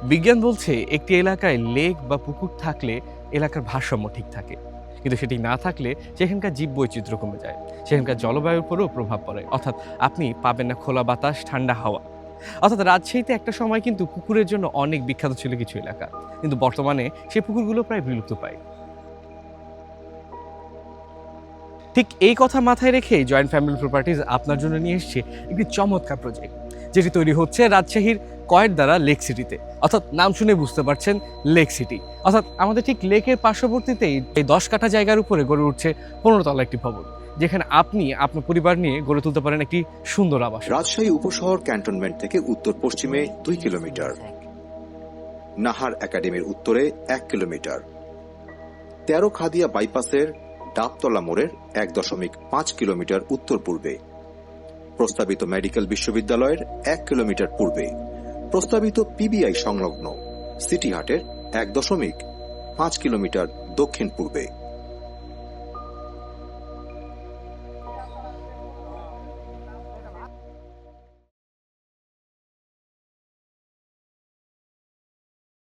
বিজ্ঞান বলছে একটি এলাকায় লেক বা পুকুর থাকলে এলাকার ভারসাম্য ঠিক থাকে, কিন্তু সেটি না থাকলে সেখানকার জীববৈচিত্র্য কমে যায়। সেখানকার জলবায়ুর উপরেও প্রভাব পড়ে, অর্থাৎ আপনি পাবেন না খোলা বাতাস, ঠান্ডা হাওয়া। অর্থাৎ রাজশাহীতে একটা সময় কিন্তু পুকুরের জন্য অনেক বিখ্যাত ছিল কিছু এলাকা, কিন্তু বর্তমানে সেই পুকুরগুলো প্রায় বিলুপ্ত পায়। ঠিক এই কথা মাথায় রেখে জয়েন্ট ফ্যামিলি প্রপার্টিজ আপনার জন্য নিয়ে এসেছে একটি চমৎকার প্রজেক্ট, যেটি তৈরি হচ্ছে রাজশাহীর কয়ের দ্বারা লেক সিটিতে। অর্থাৎ নাম শুনে বুঝতে পারছেন, লেক সিটি। অর্থাৎ আমাদের ঠিক লেকের পার্শ্ববর্তীতেই এই 10 কাঠা জায়গার উপরে গড়ে উঠছে 15 তলা একটি ভবন, যেখানে আপনি আপনার পরিবার নিয়ে গড়ে তুলতে পারেন একটি সুন্দর আবাস। রাজশাহী উপশহর ক্যান্টনমেন্ট থেকে উত্তর পশ্চিমে 2 কিলোমিটার, নাহার একাডেমির উত্তরে 1 কিলোমিটার, 13 খাদিয়া বাইপাসের ডাবতলা মোড়ের 1.5 কিলোমিটার উত্তর পূর্বে, প্রস্তাবিত মেডিকেল বিশ্ববিদ্যালয়ের 1 কিলোমিটার পূর্বে, প্রস্তাবিত পিবিআই সংলগ্ন সিটি হাটের 1.5 কিলোমিটার দক্ষিণ পূর্বে।